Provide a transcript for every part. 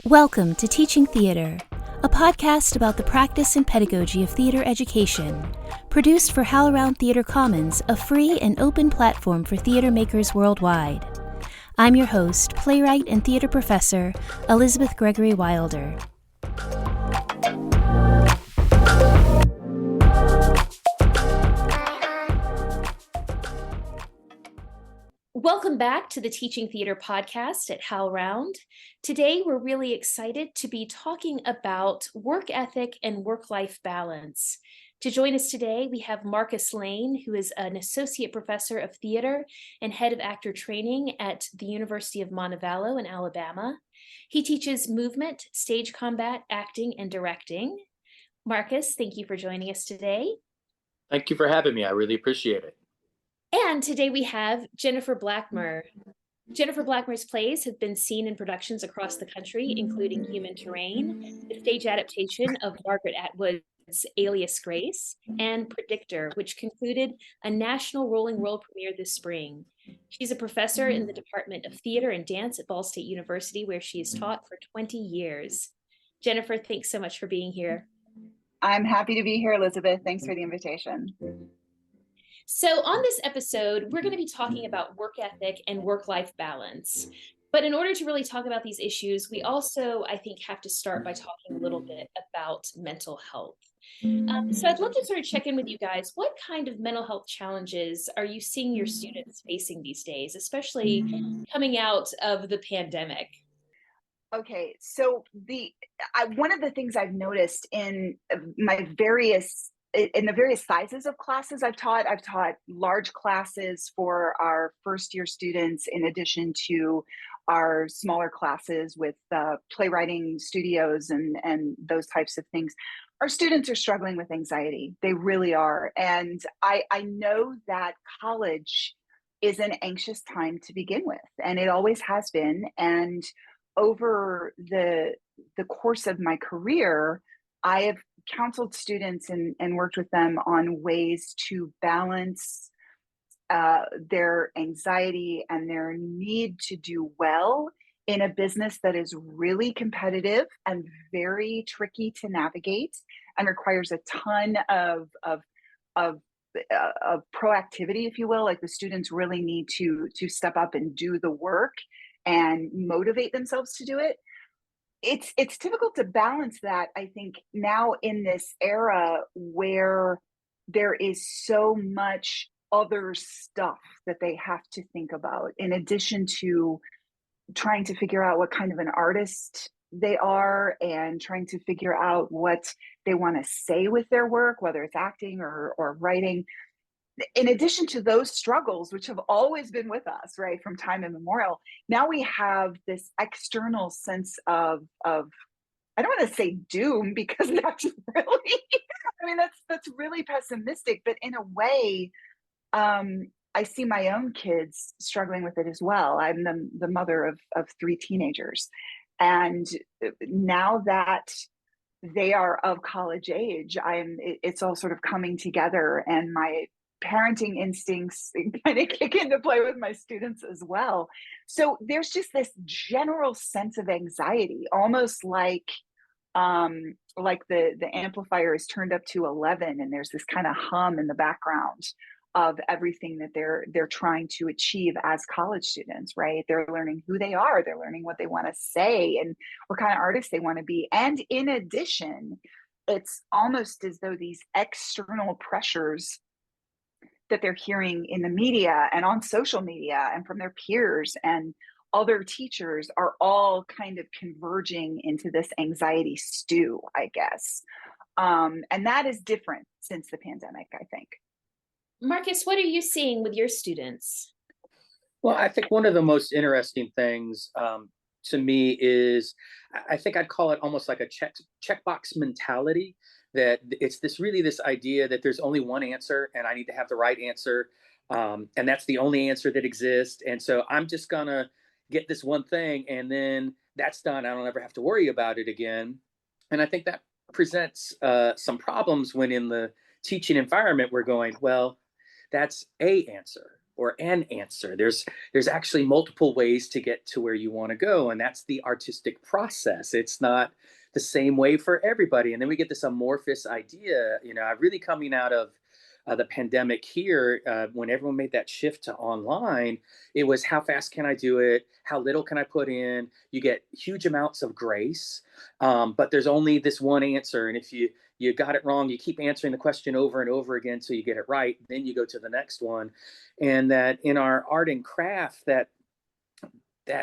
Welcome to Teaching Theater, a podcast about the practice and pedagogy of theater education, produced for HowlRound Theater Commons, a free and open platform for theater makers worldwide. I'm your host, playwright and theater professor, Elyzabeth Gregory Wilder. Welcome back to the Teaching Theater podcast at HowlRound. Today, we're really excited to be talking about work ethic and work-life balance. To join us today, we have Marcus Lane, who is an associate professor of theater and head of actor training at the University of Montevallo in Alabama. He teaches movement, stage combat, acting, and directing. Marcus, thank you for joining us today. Thank you for having me. I really appreciate it. And today we have Jennifer Blackmer. Jennifer Blackmer's plays have been seen in productions across the country, including Human Terrain, the stage adaptation of Margaret Atwood's Alias Grace, and Predictor, which concluded a national Rolling World premiere this spring. She's a professor in the Department of Theater and Dance at Ball State University, where she has taught for 20 years. Jennifer, thanks so much for being here. I'm happy to be here, Elizabeth. Thanks for the invitation. So on this episode, we're going to be talking about work ethic and work-life balance. But in order to really talk about these issues, we also, I think, have to start by talking a little bit about mental health. So I'd love to sort of check in with you guys. What kind of mental health challenges are you seeing your students facing these days, especially coming out of the pandemic? Okay, so one of the things I've noticed in the various sizes of classes I've taught large classes for our first year students, in addition to our smaller classes with playwriting studios and those types of things. Our students are struggling with anxiety. They really are. And I know that college is an anxious time to begin with, and it always has been. And over the course of my career, I have counseled students and worked with them on ways to balance their anxiety and their need to do well in a business that is really competitive and very tricky to navigate and requires a ton of proactivity, if you will. Like, the students really need to step up and do the work and motivate themselves to do it. It's difficult to balance that, I think, now in this era where there is so much other stuff that they have to think about, in addition to trying to figure out what kind of an artist they are and trying to figure out what they want to say with their work, whether it's acting or writing. In addition to those struggles, which have always been with us, right, from time immemorial, now we have this external sense of I don't want to say doom, because that's really, I mean, that's really pessimistic. But in a way, I see my own kids struggling with it as well. I'm the mother of three teenagers, and now that they are of college age, it's all sort of coming together, and my parenting instincts kind of kick into play with my students as well. So there's just this general sense of anxiety, almost like the amplifier is turned up to 11, and there's this kind of hum in the background of everything that they're trying to achieve as college students, right? They're learning who they are, they're learning what they want to say and what kind of artists they want to be. And in addition, it's almost as though these external pressures that they're hearing in the media and on social media and from their peers and other teachers are all kind of converging into this anxiety stew, I guess. And that is different since the pandemic, I think. Marcus, what are you seeing with your students? Well, I think one of the most interesting things to me is, I think I'd call it almost like a checkbox mentality. That it's this idea that there's only one answer and I need to have the right answer. And that's the only answer that exists. And so I'm just going to get this one thing, and then that's done. I don't ever have to worry about it again. And I think that presents some problems when in the teaching environment we're going, well, that's a answer. or an answer. There's actually multiple ways to get to where you want to go, and that's the artistic process. It's not the same way for everybody. And then we get this amorphous idea, really coming out of the pandemic here, when everyone made that shift to online, it was how fast can I do it? How little can I put in? You get huge amounts of grace, but there's only this one answer. And if you got it wrong, you keep answering the question over and over again till you get it right. Then you go to the next one. And that in our art and craft, that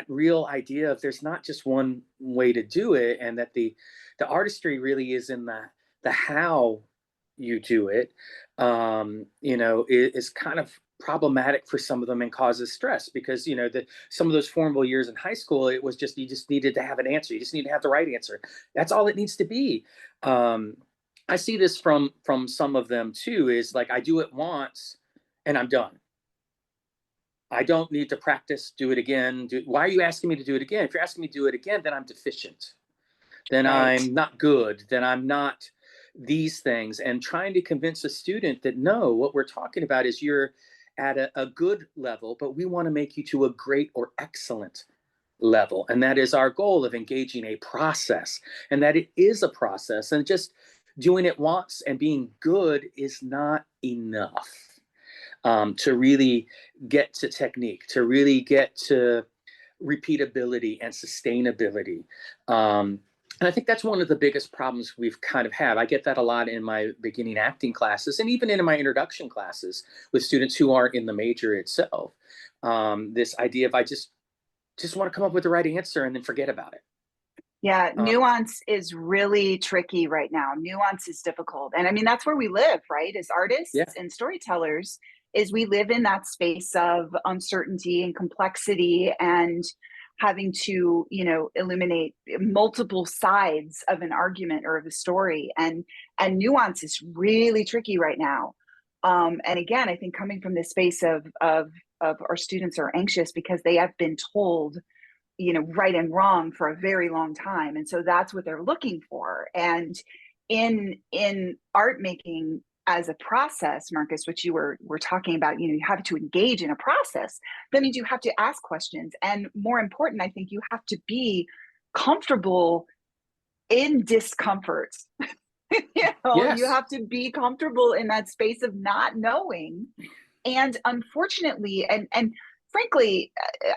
real idea of there's not just one way to do it, and that the artistry really is in the how you do it, is kind of problematic for some of them and causes stress, because some of those formative years in high school, it was just, you just needed to have an answer, you just need to have the right answer, that's all it needs to be. I see this from some of them too, is like, I do it once and I'm done. I don't need to practice, do it again. Why are you asking me to do it again? If you're asking me to do it again, then I'm deficient. Then right. I'm not good. Then I'm not these things. And trying to convince a student that no, what we're talking about is you're at a good level, but we want to make you to a great or excellent level. And that is our goal of engaging a process, and that it is a process, and just doing it once and being good is not enough. To really get to technique, to really get to repeatability and sustainability. And I think that's one of the biggest problems we've kind of had. I get that a lot in my beginning acting classes, and even in my introduction classes with students who aren't in the major itself. This idea of, I just want to come up with the right answer and then forget about it. Yeah, nuance is really tricky right now. Nuance is difficult. And I mean, that's where we live, right? As artists and storytellers, is we live in that space of uncertainty and complexity, and having to, illuminate multiple sides of an argument or of a story. And nuance is really tricky right now. And again, I think coming from this space of our students are anxious because they have been told, right and wrong for a very long time. And so that's what they're looking for. And in art making as a process, Marcus, which you were talking about, you have to engage in a process. That means you have to ask questions. And more important, I think you have to be comfortable in discomfort. You have to be comfortable in that space of not knowing. And unfortunately, and frankly,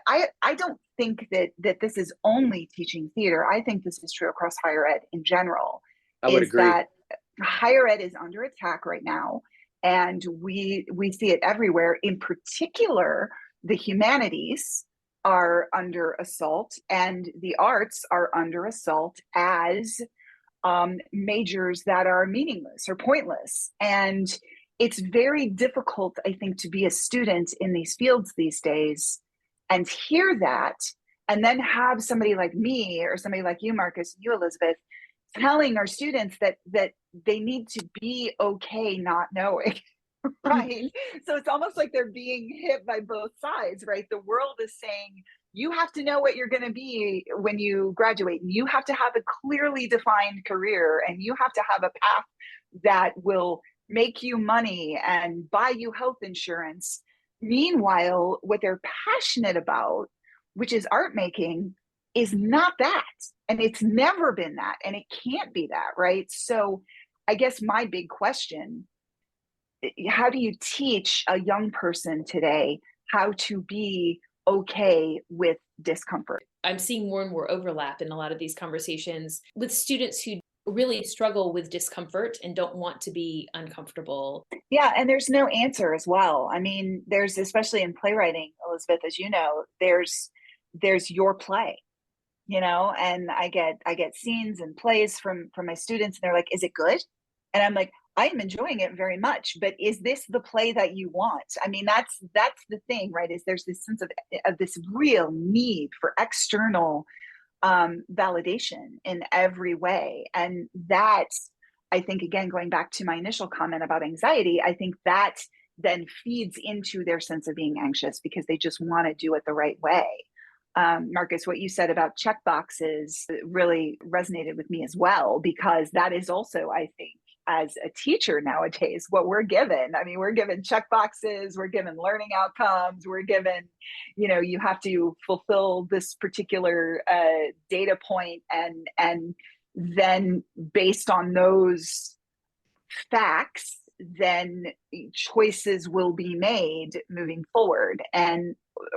I don't think that this is only teaching theater. I think this is true across higher ed in general. I would agree. That higher ed is under attack right now, and we see it everywhere. In particular, the humanities are under assault, and the arts are under assault as majors that are meaningless or pointless. And it's very difficult, I think, to be a student in these fields these days and hear that, and then have somebody like me or somebody like you, Marcus, you, Elizabeth, telling our students that they need to be okay not knowing, right? So it's almost like they're being hit by both sides, right? The world is saying, you have to know what you're going to be when you graduate, and you have to have a clearly defined career, and you have to have a path that will make you money and buy you health insurance. Meanwhile, what they're passionate about, which is art making, is not that. And it's never been that. And it can't be that, right? So I guess my big question, how do you teach a young person today how to be okay with discomfort? I'm seeing more and more overlap in a lot of these conversations with students who really struggle with discomfort and don't want to be uncomfortable. Yeah, and there's no answer as well. I mean, there's, especially in playwriting, Elizabeth, as you know, there's your play, and I get scenes and plays from my students, and they're like, is it good? And I'm like, I am enjoying it very much, but is this the play that you want? I mean, that's the thing, right? Is there's this sense of this real need for external validation in every way. And that, I think, again, going back to my initial comment about anxiety, I think that then feeds into their sense of being anxious because they just want to do it the right way. Marcus, what you said about check boxes really resonated with me as well, because that is also, I think, as a teacher nowadays, what we're given. I mean, we're given check boxes, we're given learning outcomes, we're given, you have to fulfill this particular data point, and then based on those facts, then choices will be made moving forward. And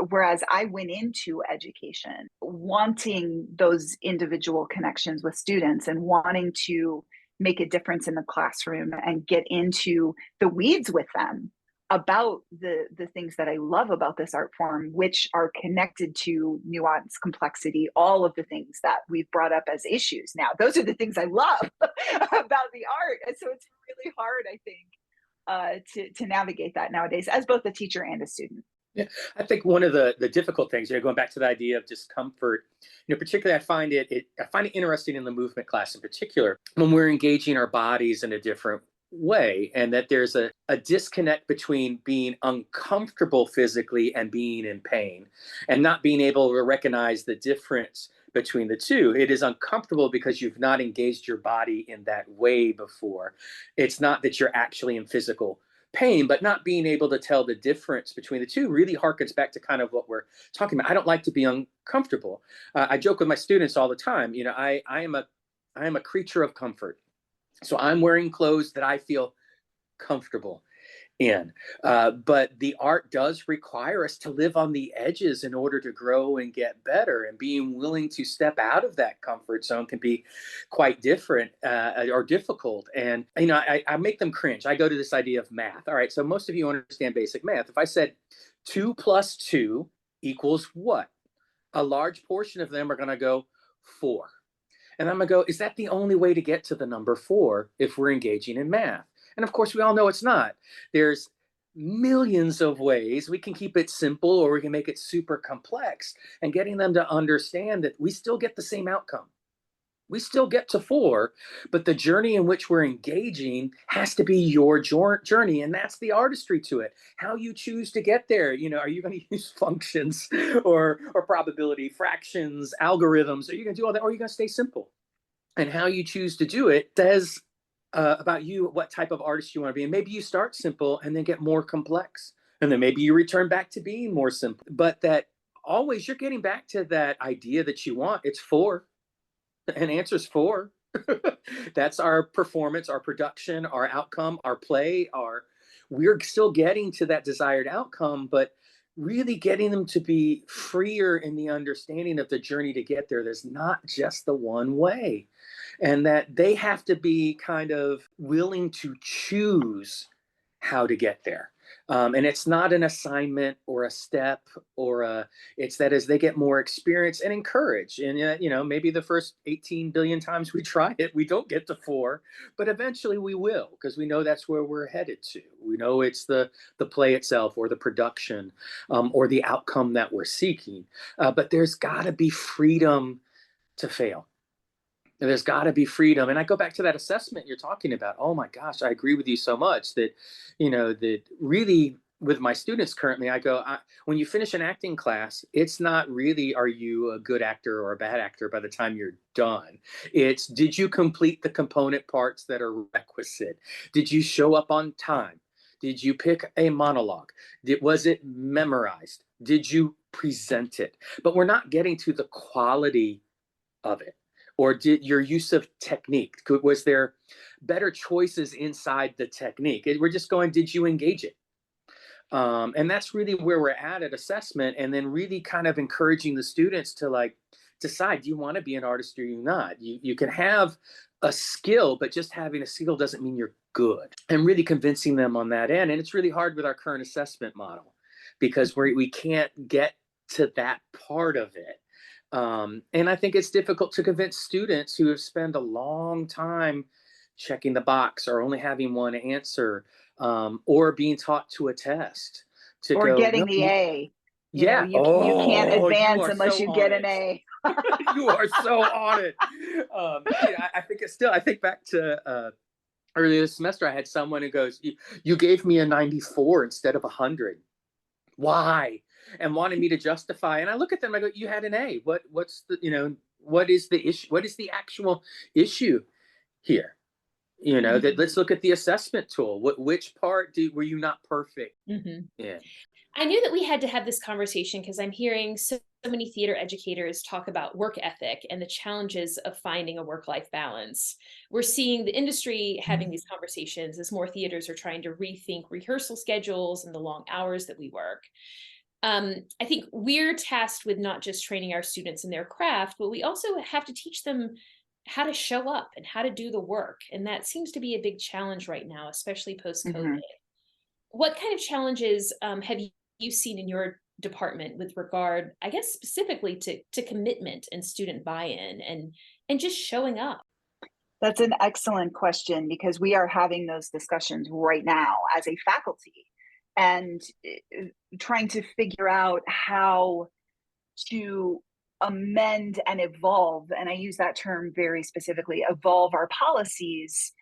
whereas I went into education wanting those individual connections with students and wanting to make a difference in the classroom and get into the weeds with them about the things that I love about this art form, which are connected to nuance, complexity, all of the things that we've brought up as issues. Now, those are the things I love about the art. And so it's really hard, I think, to navigate that nowadays as both a teacher and a student. Yeah, I think one of the difficult things, going back to the idea of discomfort, particularly I find it interesting in the movement class in particular, when we're engaging our bodies in a different way, and that there's a disconnect between being uncomfortable physically and being in pain, and not being able to recognize the difference between the two. It is uncomfortable because you've not engaged your body in that way before. It's not that you're actually in physical pain, but not being able to tell the difference between the two really harkens back to kind of what we're talking about. I don't like to be uncomfortable. I joke with my students all the time. I am a creature of comfort. So I'm wearing clothes that I feel comfortable in. But the art does require us to live on the edges in order to grow and get better. And being willing to step out of that comfort zone can be quite different or difficult. And, I make them cringe. I go to this idea of math. All right. So most of you understand basic math. If I said 2 + 2 equals what? A large portion of them are going to go 4. And I'm going to go, is that the only way to get to the number 4 if we're engaging in math? And of course, we all know it's not. There's millions of ways. We can keep it simple or we can make it super complex, and getting them to understand that we still get the same outcome. We still get to 4, but the journey in which we're engaging has to be your journey. And that's the artistry to it. How you choose to get there. Are you going to use functions or probability, fractions, algorithms? Are you going to do all that? Or are you going to stay simple? And how you choose to do it says about you, what type of artist you want to be. And maybe you start simple and then get more complex. And then maybe you return back to being more simple. But that always you're getting back to that idea that you want. It's 4. And answer's 4. That's our performance, our production, our outcome, our play, we're still getting to that desired outcome, but really getting them to be freer in the understanding of the journey to get there. There's not just the one way, and that they have to be kind of willing to choose how to get there. And it's not an assignment or a step it's that as they get more experience and encourage. And, maybe the first 18 billion times we try it, we don't get to 4, but eventually we will, because we know that's where we're headed to. We know it's the play itself or the production or the outcome that we're seeking. But there's got to be freedom to fail. There's got to be freedom. And I go back to that assessment you're talking about. Oh my gosh, I agree with you so much that, that really with my students currently, I go, when you finish an acting class, it's not really, are you a good actor or a bad actor by the time you're done? It's, did you complete the component parts that are requisite? Did you show up on time? Did you pick a monologue? Was it memorized? Did you present it? But we're not getting to the quality of it. Or did your use of technique, was there better choices inside the technique? We're just going, did you engage it? And that's really where we're at assessment, and then really kind of encouraging the students to decide, do you want to be an artist or you not? You can have a skill, but just having a skill doesn't mean you're good. And really convincing them on that end. And it's really hard with our current assessment model because we can't get to that part of it. And I think it's difficult to convince students who have spent a long time checking the box or only having one answer, or being taught to a test or getting the A. Yeah. You can't advance unless you get an A. You are so on it. I think back to earlier this semester, I had someone who goes, you gave me a 94 instead of 100. Why? And wanted me to justify. And I look at them, I go, you had an A. What is the issue? What is the actual issue here? That let's look at the assessment tool. Which part were you not perfect? Mm-hmm. Yeah. I knew that we had to have this conversation because I'm hearing so many theater educators talk about work ethic and the challenges of finding a work-life balance. We're seeing the industry having these conversations as more theaters are trying to rethink rehearsal schedules and the long hours that we work. I think we're tasked with not just training our students in their craft, but we also have to teach them how to show up and how to do the work. And that seems to be a big challenge right now, especially post-COVID. Mhm. What kind of challenges have you seen in your department with regard, I guess, specifically to commitment and student buy-in and just showing up? That's an excellent question because we are having those discussions right now as a faculty and trying to figure out how to amend and evolve, and I use that term very specifically, evolve our policies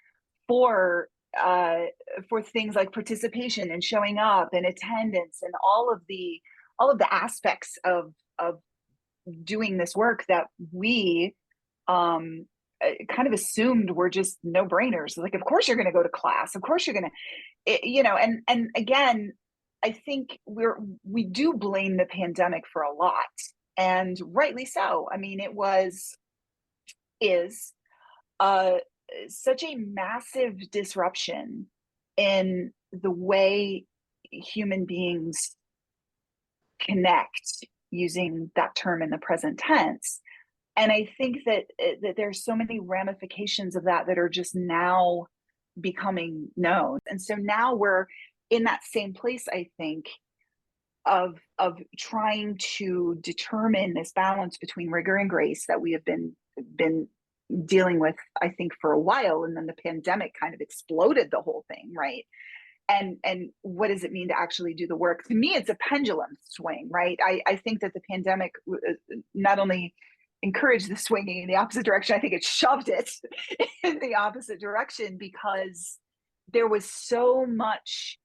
for uh, for things like participation and showing up and attendance and all of the aspects of doing this work that we um, kind of assumed were just no brainers. Like, of course you're going to go to class. Of course you're going to, and again, I think we do blame the pandemic for a lot, and rightly so. I mean, is uh, such a massive disruption in the way human beings connect, using that term in the present tense. And I think that there's so many ramifications of that are just now becoming known. And so now we're in that same place, I think, of trying to determine this balance between rigor and grace that we have been dealing with, I think, for a while. And then the pandemic kind of exploded the whole thing, right? And what does it mean to actually do the work? To me, it's a pendulum swing, right? I think that the pandemic not only encouraged the swinging in the opposite direction, I think it shoved it in the opposite direction, because there was so much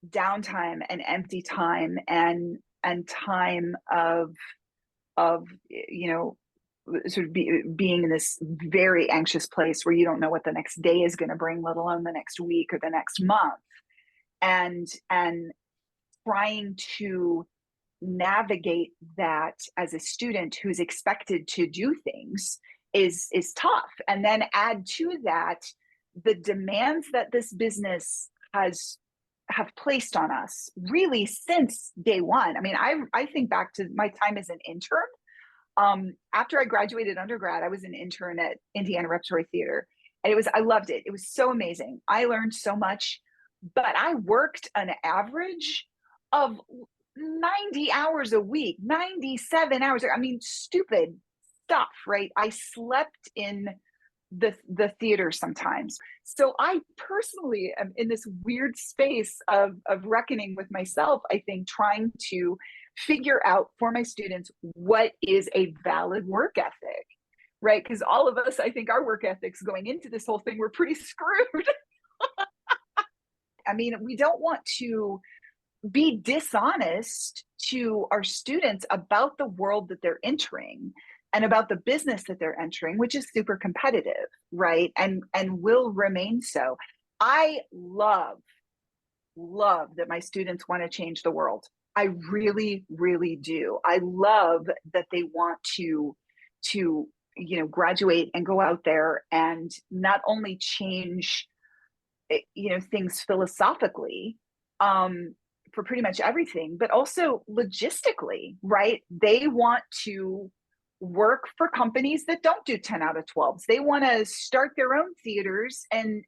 downtime and empty time and time of sort of being in this very anxious place where you don't know what the next day is going to bring, let alone the next week or the next month, and trying to navigate that as a student who's expected to do things is tough. And then add to that the demands that this business have placed on us really since day one. I mean, I think back to my time as an intern. After I graduated undergrad, I was an intern at Indiana Repertory Theater, and I loved it. It was so amazing. I learned so much, but I worked an average of 90 hours a week, 97 hours. I mean, stupid stuff, right? I slept in the theater sometimes. So I personally am in this weird space of reckoning with myself, I think, trying to figure out for my students what is a valid work ethic, right? Because all of us, I think our work ethics going into this whole thing were pretty screwed. I mean, we don't want to be dishonest to our students about the world that they're entering and about the business that they're entering, which is super competitive, right? And will remain so. I love that my students want to change the world. I really, really do. I love that they want to graduate and go out there and not only change things philosophically, for pretty much everything, but also logistically, right? They want to work for companies that don't do 10 out of 12s. They want to start their own theaters and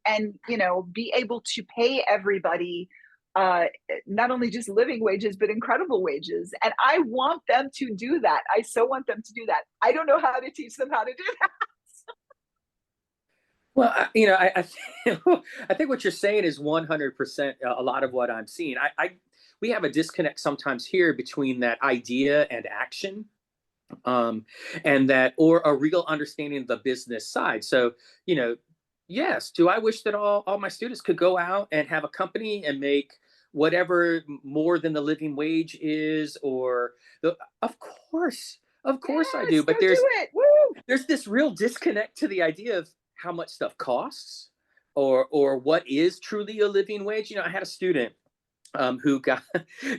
be able to pay everybody not only just living wages, but incredible wages. And I want them to do that. I so want them to do that. I don't know how to teach them how to do that. Well, I think what you're saying is 100% a lot of what I'm seeing. We have a disconnect sometimes here between that idea and action, and that, or a real understanding of the business side. So, yes, do I wish that all my students could go out and have a company and make whatever more than the living wage is, or of course, Yes, I do. But go do it. Woo! there's this real disconnect to the idea of how much stuff costs, or what is truly a living wage. I had a student who got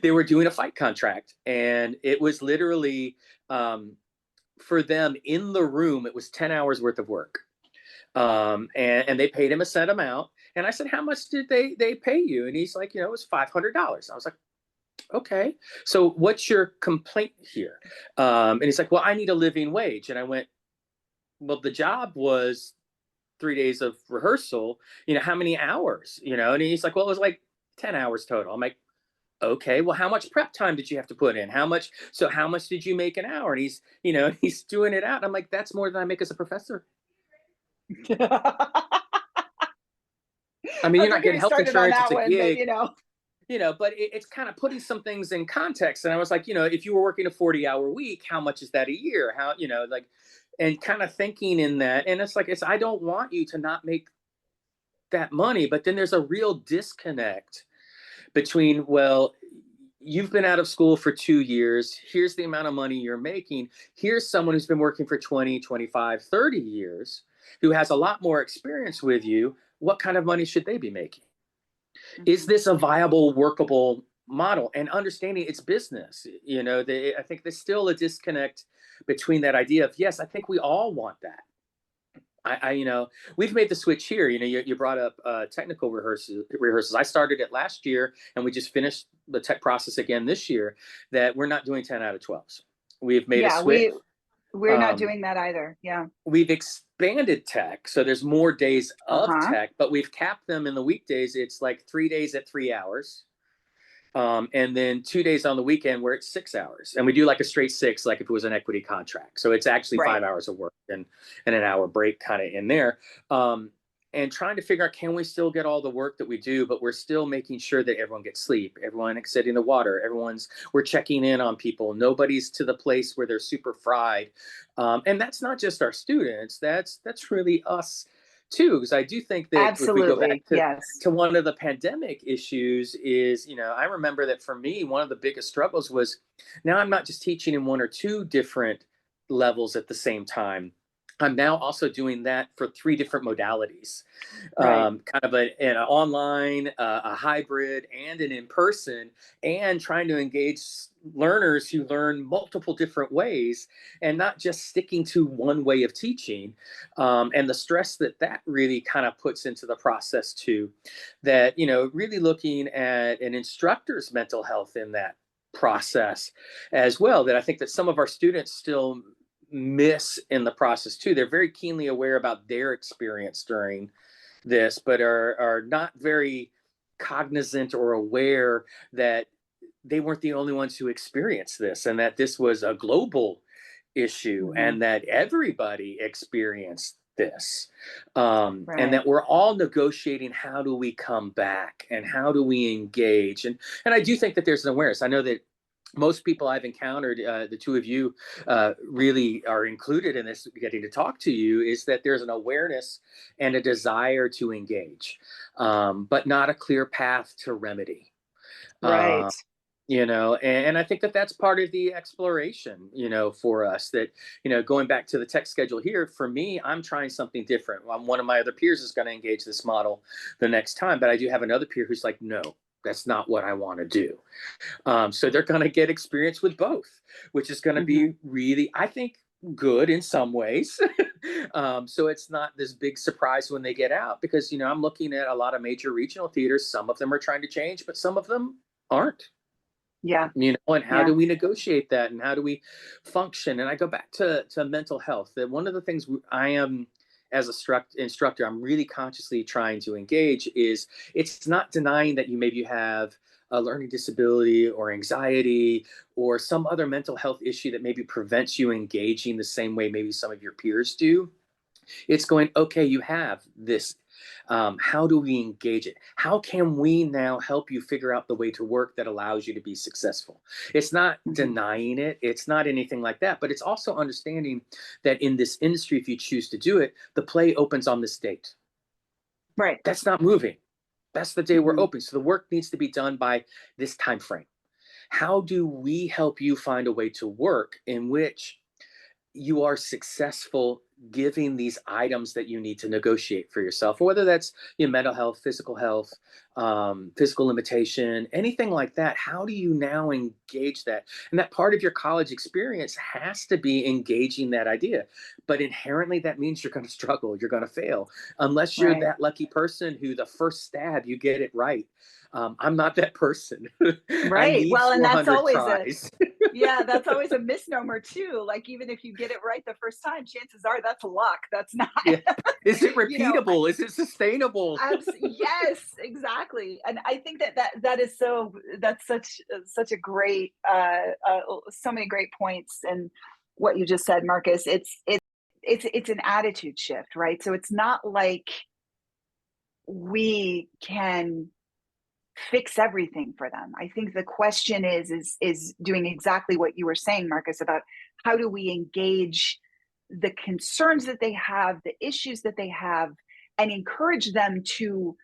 they were doing a fight contract, and it was literally for them in the room, it was 10 hours worth of work. And they paid him a set amount. And I said, how much did they pay you? And he's like, it was $500. I was like, okay, so what's your complaint here? And he's like, well, I need a living wage. And I went, well, the job was 3 days of rehearsal, how many hours, and he's like, well, it was like 10 hours total. I'm like, okay, well, how much prep time did you have to put in? How much did you make an hour? And he's doing it out. I'm like, that's more than I make as a professor. I mean, you're not getting health insurance, it's a gig, but it's kind of putting some things in context. And I was like, if you were working a 40-hour week, how much is that a year? How, and kind of thinking in that. And it's like, I don't want you to not make that money, but then there's a real disconnect between, well, you've been out of school for 2 years. Here's the amount of money you're making. Here's someone who's been working for 20, 25, 30 years, who has a lot more experience with you. What kind of money should they be making? Mm-hmm. Is this a viable, workable model? And understanding it's business, I think there's still a disconnect between that idea of, yes, I think we all want that. We've made the switch here. You brought up technical rehearsals. I started it last year, and we just finished the tech process again this year. That we're not doing 10 out of 12s. We've made a switch. We're not doing that either. Yeah. We've expanded tech, so there's more days of tech, but we've capped them in the weekdays. It's like 3 days at 3 hours. And then 2 days on the weekend where it's 6 hours, and we do like a straight 6, like if it was an equity contract. So it's actually 5 hours of work and an hour break kind of in there. And trying to figure out, can we still get all the work that we do, but we're still making sure that everyone gets sleep, everyone is setting the water, we're checking in on people. Nobody's to the place where they're super fried. And that's not just our students, that's really us too, because I do think that absolutely, if we go back to one of the pandemic issues is, I remember that for me, one of the biggest struggles was, now I'm not just teaching in 1 or 2 different levels at the same time. I'm now also doing that for 3 different modalities, kind of an online, a hybrid, and an in-person, and trying to engage learners who learn multiple different ways and not just sticking to one way of teaching. And the stress that really kind of puts into the process too, that, really looking at an instructor's mental health in that process as well, that I think that some of our students still miss in the process too. They're very keenly aware about their experience during this, but are not very cognizant or aware that they weren't the only ones who experienced this, and that this was a global issue, and that everybody experienced this, and that we're all negotiating, how do we come back and how do we engage, and I do think that there's an awareness. I know that most people I've encountered, the two of you really are included in this, getting to talk to you, is that there's an awareness and a desire to engage, but not a clear path to remedy. Right. And I think that that's part of the exploration, for us, that, going back to the tech schedule here, for me, I'm trying something different. One of my other peers is going to engage this model the next time, but I do have another peer who's like, no, that's not what I want to do. So they're going to get experience with both, which is going to be really, I think, good in some ways. So it's not this big surprise when they get out, because, I'm looking at a lot of major regional theaters. Some of them are trying to change, but some of them aren't. Yeah. And how do we negotiate that, and how do we function? And I go back to mental health. That one of the things I am, as a instructor, I'm really consciously trying to engage is, it's not denying that you maybe have a learning disability or anxiety or some other mental health issue that maybe prevents you engaging the same way maybe some of your peers do. It's going, okay, you have this. How do we engage it? How can we now help you figure out the way to work that allows you to be successful? It's not denying it. It's not anything like that. But it's also understanding that in this industry, if you choose to do it, the play opens on this date. Right. That's not moving. That's the day we're open. So the work needs to be done by this time frame. How do we help you find a way to work in which you are successful giving these items that you need to negotiate for yourself, whether that's mental health, physical limitation, anything like that. How do you now engage that? And that part of your college experience has to be engaging that idea. But inherently, that means you're going to struggle, you're going to fail, unless you're Right. that lucky person who the first stab you get it right. I'm not that person. I Right. need Well, and that's 400 always a tries. yeah, that's always a misnomer too. Like even if you get it right the first time, chances are that's luck. That's not, Yeah. Is it you know, repeatable? Is it sustainable? yes, exactly. And I think that is that's such a great so many great points and what you just said, Marcus. It's an attitude shift, right? So it's not like we can fix everything for them. I think the question is doing exactly what you were saying, Marcus, about how do we engage the concerns that they have, the issues that they have, and encourage them to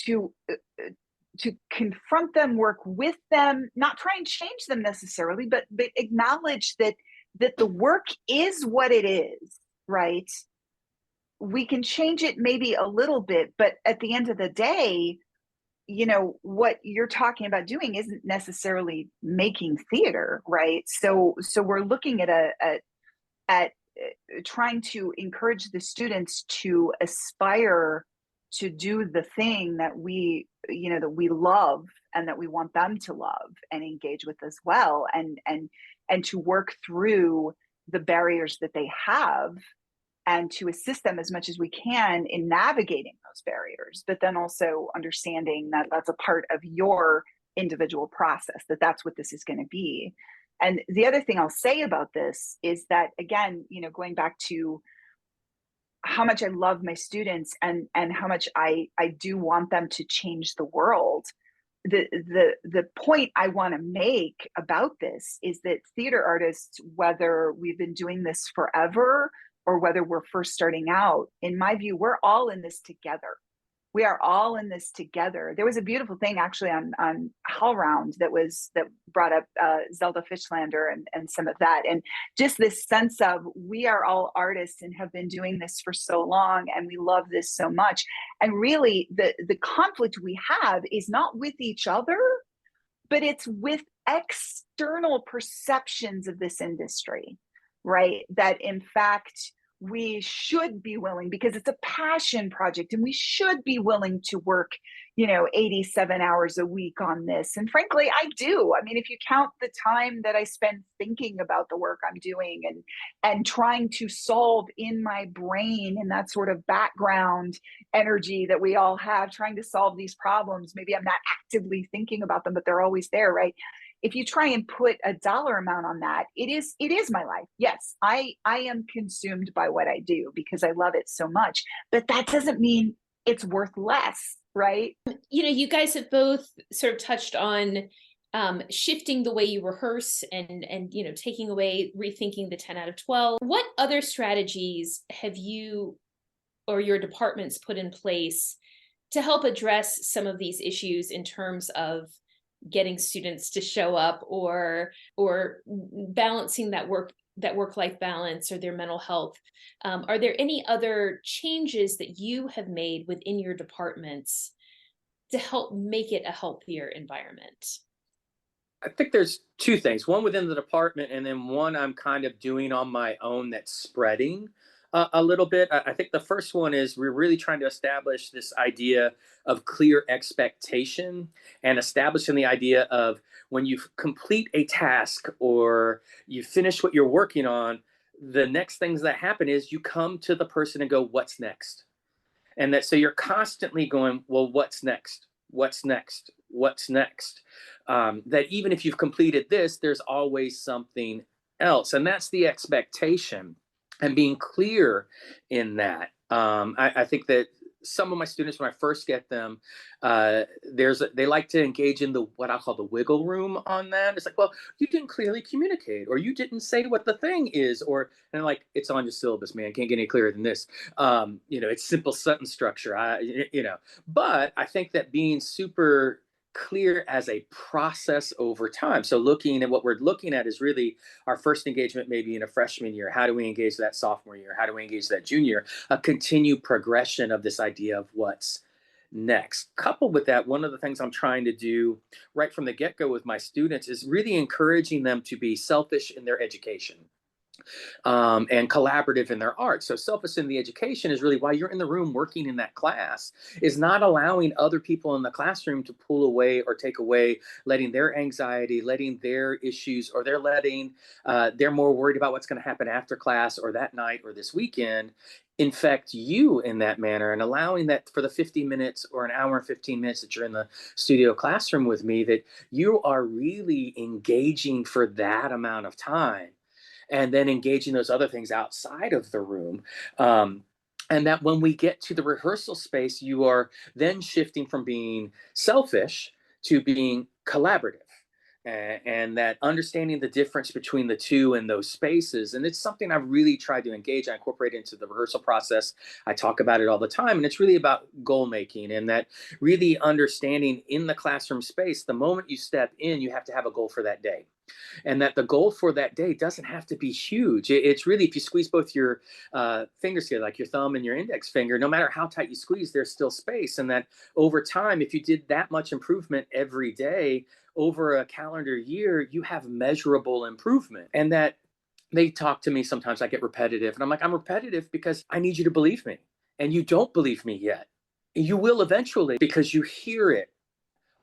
to confront them, work with them, not try and change them necessarily, but acknowledge that the work is what it is, right? We can change it maybe a little bit, but at the end of the day, what you're talking about doing isn't necessarily making theater, right? So we're looking at trying to encourage the students to aspire to do the thing that we love and that we want them to love and engage with as well, and to work through the barriers that they have and to assist them as much as we can in navigating those barriers, but then also understanding that that's a part of your individual process, that that's what this is going to be. And the other thing I'll say about this is that, again, going back to how much I love my students and how much I do want them to change the world. The point I want to make about this is that theater artists, whether we've been doing this forever or whether we're first starting out, in my view, we're all in this together. We are all in this together. There was a beautiful thing actually on HowlRound that brought up Zelda Fishlander and some of that, and just this sense of we are all artists and have been doing this for so long, and we love this so much. And really, the conflict we have is not with each other, but it's with external perceptions of this industry, right? That in fact, we should be willing, because it's a passion project, and we should be willing to work 87 hours a week on this. And frankly, I do. I mean, if you count the time that I spend thinking about the work I'm doing and trying to solve in my brain, and that sort of background energy that we all have, trying to solve these problems, maybe I'm not actively thinking about them, but they're always there, right? If you try and put a dollar amount on that, it is my life. Yes, I am consumed by what I do because I love it so much, but that doesn't mean it's worth less, right? You guys have both sort of touched on shifting the way you rehearse and taking away, rethinking the 10 out of 12. What other strategies have you or your departments put in place to help address some of these issues in terms of getting students to show up or balancing that work-life balance or their mental health? Are there any other changes that you have made within your departments to help make it a healthier environment? I think there's two things, one within the department and then one I'm kind of doing on my own that's spreading a little bit. I think the first one is we're really trying to establish this idea of clear expectation and establishing the idea of when you complete a task or you finish what you're working on, the next things that happen is you come to the person and go, what's next? And that so you're constantly going, well, what's next? What's next? What's next? That even if you've completed this, there's always something else. And that's the expectation, and being clear in that. I think that some of my students, when I first get them, they like to engage in the what I call the wiggle room on that. It's like, well, you didn't clearly communicate, or you didn't say what the thing is, or and I'm like, it's on your syllabus, man. Can't get any clearer than this. It's simple sentence structure. But I think that being super clear as a process over time. So looking at what we're looking at is really our first engagement, maybe in a freshman year. How do we engage that sophomore year? How do we engage that junior? A continued progression of this idea of what's next. Coupled with that, one of the things I'm trying to do right from the get-go with my students is really encouraging them to be selfish in their education, and collaborative in their art. So selfish in the education is really, while you're in the room working in that class, is not allowing other people in the classroom to pull away or take away, letting their anxiety, letting their issues, or they're more worried about what's going to happen after class or that night or this weekend, infect you in that manner, and allowing that for the 50 minutes or an hour and 15 minutes that you're in the studio classroom with me, that you are really engaging for that amount of time, and then engaging those other things outside of the room. And that when we get to the rehearsal space, you are then shifting from being selfish to being collaborative. And that understanding the difference between the two in those spaces. And it's something I've really tried to engage, I incorporate into the rehearsal process. I talk about it all the time. And it's really about goal making, and that really understanding in the classroom space, the moment you step in, you have to have a goal for that day, and that the goal for that day doesn't have to be huge. It's really, if you squeeze both your fingers together, like your thumb and your index finger, no matter how tight you squeeze, there's still space. And that over time, if you did that much improvement every day over a calendar year, you have measurable improvement. And that they talk to me sometimes, I get repetitive, and I'm like, I'm repetitive because I need you to believe me. And you don't believe me yet. You will eventually, because you hear it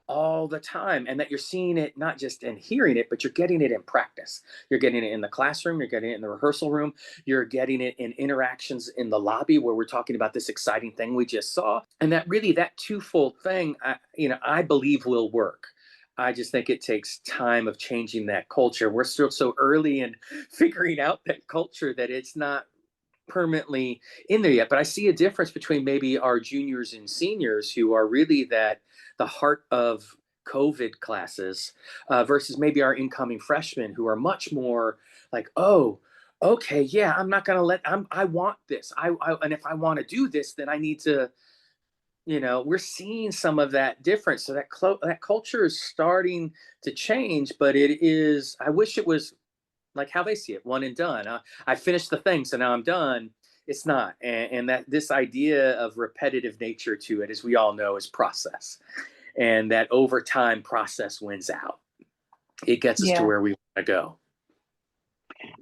all the time, and that you're seeing it not just in hearing it, but you're getting it in practice. You're getting it in the classroom, you're getting it in the rehearsal room, you're getting it in interactions in the lobby where we're talking about this exciting thing we just saw. And that really, that twofold thing, I believe will work. I just think it takes time of changing that culture. We're still so early in figuring out that culture that it's not permanently in there yet. But I see a difference between maybe our juniors and seniors, who are really the heart of COVID classes, versus maybe our incoming freshmen, who are much more like, oh, okay, yeah, I'm not gonna I want this. And if I want to do this, then I need to, we're seeing some of that difference. So that culture is starting to change, but I wish it was like how they see it, one and done. I finished the thing, so now I'm done. It's not. And that this idea of repetitive nature to it, as we all know, is process. And that over time, process wins out. It gets us to Yeah. where we want to go.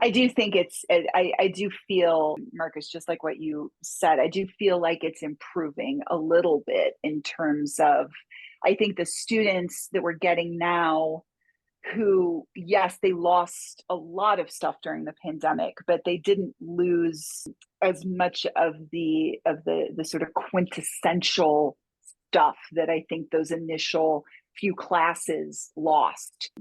I do think I do feel, Marcus, just like what you said, I do feel like it's improving a little bit in terms of, I think the students that we're getting now, who, yes, they lost a lot of stuff during the pandemic, but they didn't lose as much of the sort of quintessential stuff that I think those initial few classes lost.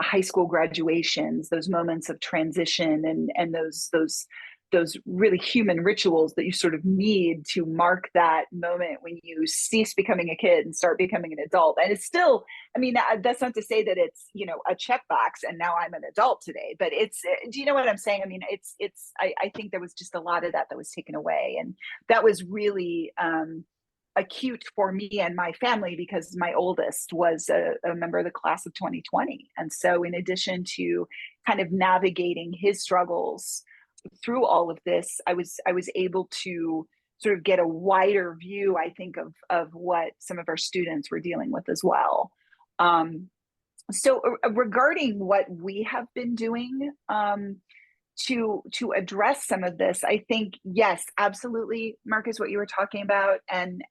High school graduations, those moments of transition, and those really human rituals that you sort of need to mark that moment when you cease becoming a kid and start becoming an adult. And it's still, I mean, that's not to say that it's, a checkbox and now I'm an adult today, but it's, do you know what I'm saying? I mean, I think there was just a lot of that was taken away. And that was really, acute for me and my family, because my oldest was a member of the class of 2020. And so in addition to kind of navigating his struggles through all of this, I was able to sort of get a wider view, I think, of what some of our students were dealing with as well. So regarding what we have been doing to address some of this, I think, yes, absolutely, Marcus, what you were talking about, and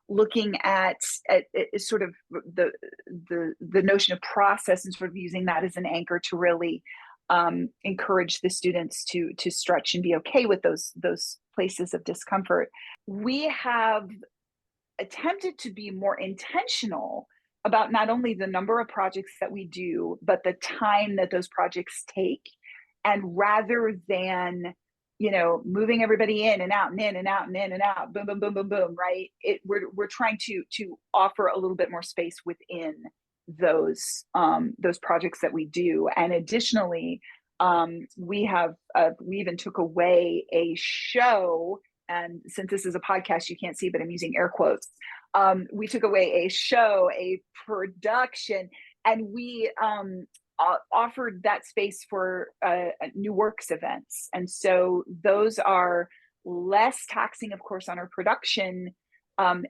looking at sort of the notion of process, and sort of using that as an anchor to really encourage the students to stretch and be okay with those places of discomfort. We have attempted to be more intentional about not only the number of projects that we do, but the time that those projects take. And rather than, moving everybody in and out and in and out and in and out, boom, boom, boom, boom, boom, right? We're trying to offer a little bit more space within those projects that we do. And additionally, we even took away a show. And since this is a podcast, you can't see, but I'm using air quotes, We took away a show, a production, and we offered that space for new works events. And so those are less taxing, of course, on our production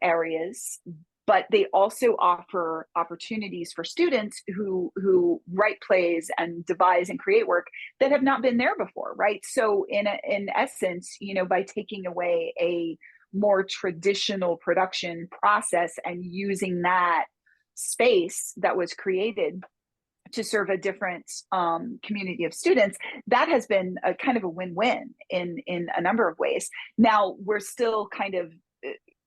areas, but they also offer opportunities for students who write plays and devise and create work that have not been there before, right? So in essence, by taking away a more traditional production process and using that space that was created to serve a different community of students, that has been a kind of a win-win in a number of ways. Now we're still kind of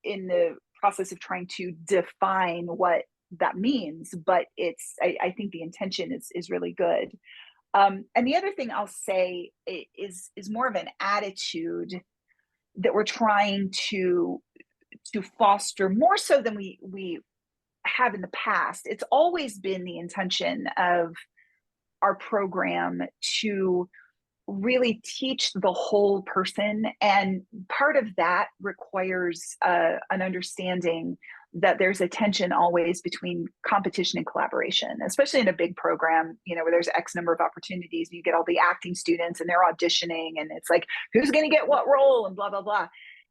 in the process of trying to define what that means, but I think the intention is really good. And the other thing I'll say is more of an attitude that we're trying to foster more so than we have in the past. It's always been the intention of our program to really teach the whole person, and part of that requires an understanding that there's a tension always between competition and collaboration, especially in a big program, where there's X number of opportunities. You get all the acting students and they're auditioning, and it's like, who's going to get what role and blah, blah, blah.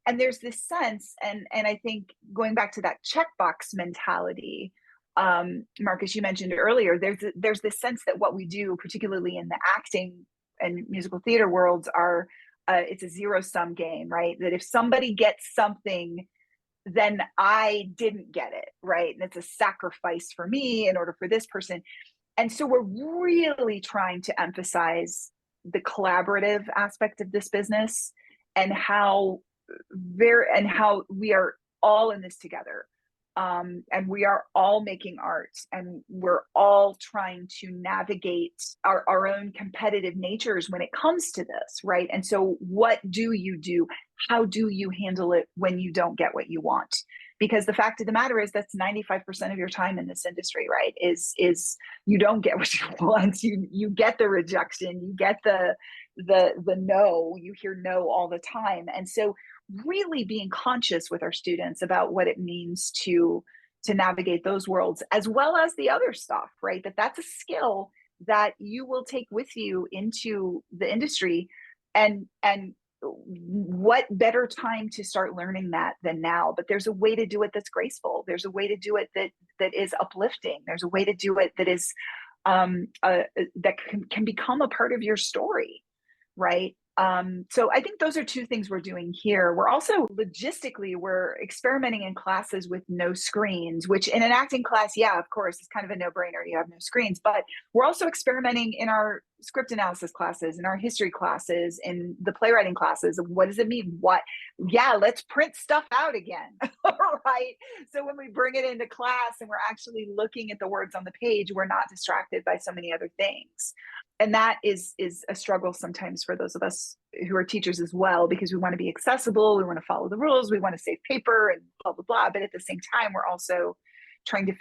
And there's this sense, and I think going back to that checkbox mentality, Marcus, you mentioned earlier, there's this sense that what we do, particularly in the acting and musical theater worlds, are it's a zero-sum game, right? That if somebody gets something, then I didn't get it, right? And it's a sacrifice for me in order for this person. And so we're really trying to emphasize the collaborative aspect of this business, and how we are all in this together. And we are all making art, and we're all trying to navigate our own competitive natures when it comes to this, right? And so what do you do? How do you handle it when you don't get what you want? Because the fact of the matter is that's 95% of your time in this industry, right? Is you don't get what you want. You get the rejection, you get the no, you hear no all the time. And so really being conscious with our students about what it means to navigate those worlds, as well as the other stuff, right? That's a skill that you will take with you into the industry. And what better time to start learning that than now? But there's a way to do it that's graceful. There's a way to do it that is uplifting. There's a way to do it that is that can become a part of your story, right? So I think those are two things we're doing here. We're also logistically, we're experimenting in classes with no screens, which in an acting class, yeah, of course, it's kind of a no-brainer. You have no screens, but we're also experimenting in our script analysis classes, in our history classes, in the playwriting classes. What does it mean? Yeah, let's print stuff out again, right? So when we bring it into class and we're actually looking at the words on the page, we're not distracted by so many other things. And that is a struggle sometimes for those of us who are teachers as well, because we want to be accessible, we want to follow the rules, we want to save paper and blah, blah, blah. But at the same time, we're also trying to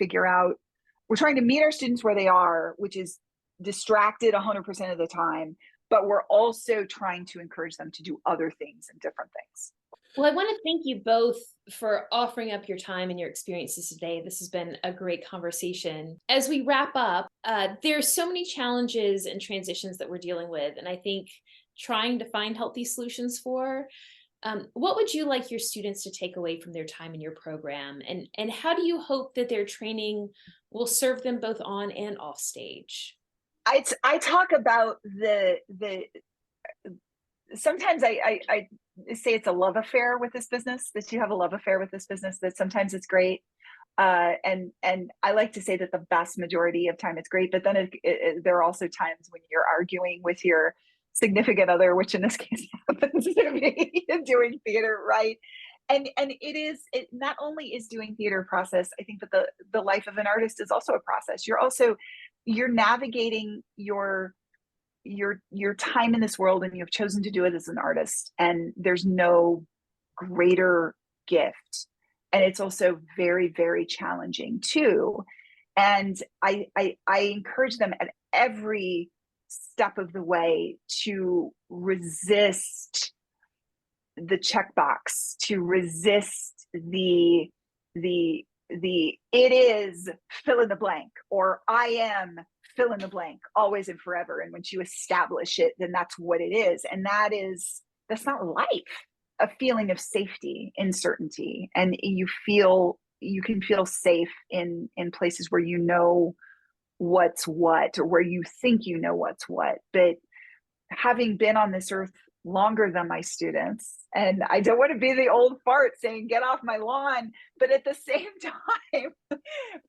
we're trying to meet our students where they are, which is distracted 100% of the time, but we're also trying to encourage them to do other things and different things. Well, I want to thank you both for offering up your time and your experiences today. This has been a great conversation. As we wrap up, there's so many challenges and transitions that we're dealing with, and I think trying to find healthy solutions for. What would you like your students to take away from their time in your program, and how do you hope that their training will serve them both on and off stage? I talk about sometimes I say it's a love affair with this business, that you have a love affair with this business, that sometimes it's great. And I like to say that the vast majority of time it's great, but then there are also times when you're arguing with your significant other, which in this case happens to be doing theater, right? And it not only is doing theater process, I think that the life of an artist is also a process. You're navigating your time in this world, and you've chosen to do it as an artist, and there's no greater gift. And it's also very, very challenging too. And I encourage them at every step of the way to resist the checkbox, to resist the it is fill in the blank, or I am fill in the blank, always and forever. And once you establish it, then that's what it is. And that's not life. A feeling of safety in certainty. And you can feel safe in places where you know what's what, or where you think you know what's what. But having been on this earth longer than my students, and I don't want to be the old fart saying get off my lawn, but at the same time,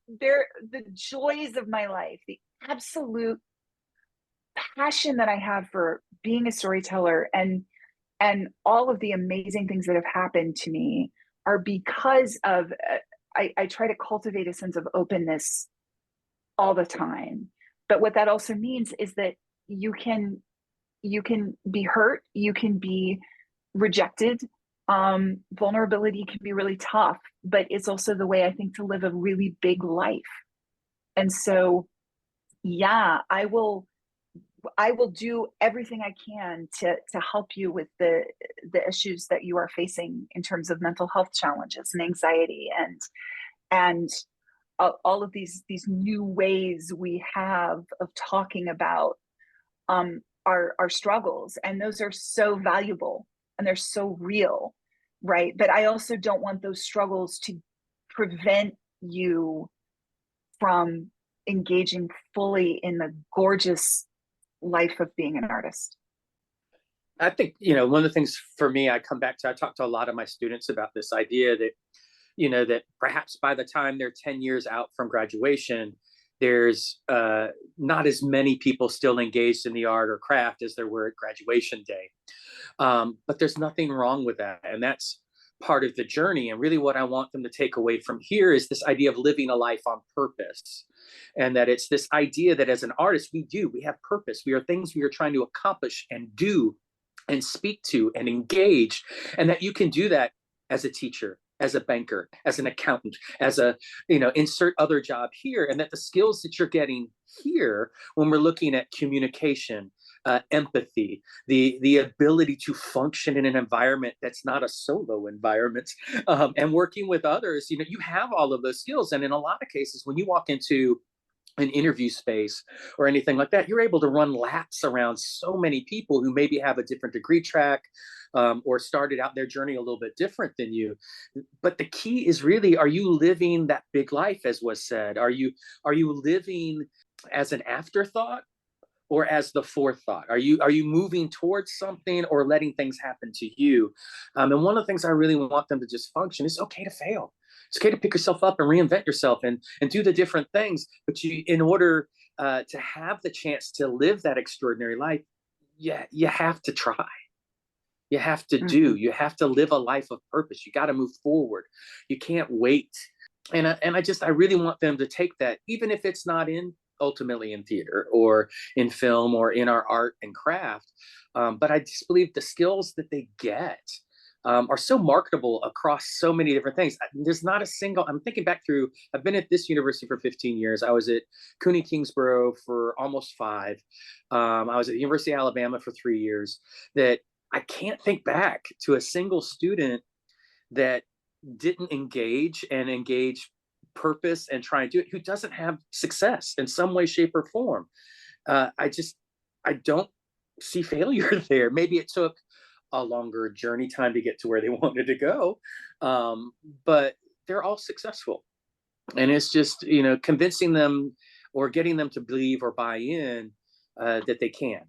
the joys of my life, the absolute passion that I have for being a storyteller, and all of the amazing things that have happened to me are because of I try to cultivate a sense of openness all the time. But what that also means is that you can be hurt, you can be rejected. Vulnerability can be really tough, but it's also the way I think to live a really big life. And so, yeah, I will do everything I can to help you with the issues that you are facing in terms of mental health challenges and anxiety and all of these new ways we have of talking about our struggles. And those are so valuable and they're so real, right? But I also don't want those struggles to prevent you from engaging fully in the gorgeous life of being an artist. I think, one of the things for me, I talk to a lot of my students about this idea that, that perhaps by the time they're 10 years out from graduation, there's not as many people still engaged in the art or craft as there were at graduation day. But there's nothing wrong with that. And that's part of the journey. And really what I want them to take away from here is this idea of living a life on purpose. And that it's this idea that as an artist, we have purpose. We are things we are trying to accomplish and do and speak to and engage. And that you can do that as a teacher, as a banker, as an accountant, as a, insert other job here. And that the skills that you're getting here, when we're looking at communication, empathy, the ability to function in an environment that's not a solo environment, and working with others, you have all of those skills. And in a lot of cases, when you walk into an interview space or anything like that, you're able to run laps around so many people who maybe have a different degree track, or started out their journey a little bit different than you. But the key is really, are you living that big life, as was said? Are you living as an afterthought or as the forethought? Are you moving towards something or letting things happen to you? And one of the things I really want them to just function is okay to fail. It's okay to pick yourself up and reinvent yourself and do the different things. But in order to have the chance to live that extraordinary life, you have to try. You have to do. You have to live a life of purpose. You got to move forward. You can't wait. And I really want them to take that, even if it's not ultimately in theater or in film or in our art and craft. But I just believe the skills that they get are so marketable across so many different things. There's not a single, I'm thinking back through, I've been at this university for 15 years. I was at CUNY Kingsborough for almost 5. I was at the University of Alabama for 3 years. That I can't think back to a single student that didn't engage purpose and try and do it, who doesn't have success in some way, shape, or form. I don't see failure there. Maybe it took a longer journey time to get to where they wanted to go, but they're all successful. And it's just, convincing them or getting them to believe or buy in that they can.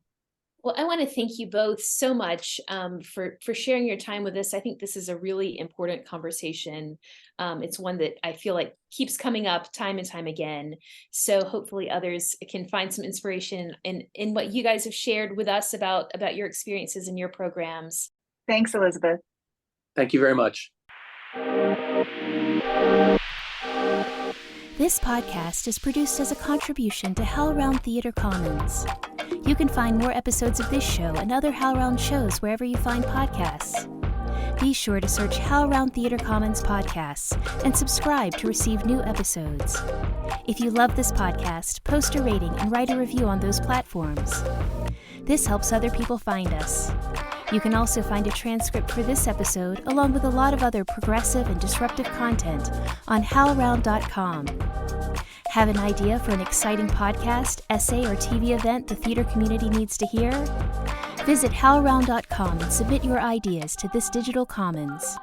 Well, I want to thank you both so much for sharing your time with us. I think this is a really important conversation. It's one that I feel like keeps coming up time and time again. So hopefully others can find some inspiration in what you guys have shared with us about your experiences in your programs. Thanks, Elizabeth. Thank you very much. This podcast is produced as a contribution to HowlRound Theater Commons. You can find more episodes of this show and other HowlRound shows wherever you find podcasts. Be sure to search HowlRound Theater Commons podcasts and subscribe to receive new episodes. If you love this podcast, post a rating and write a review on those platforms. This helps other people find us. You can also find a transcript for this episode, along with a lot of other progressive and disruptive content, on howlround.com. Have an idea for an exciting podcast, essay, or TV event the theater community needs to hear? Visit howlround.com and submit your ideas to this digital commons.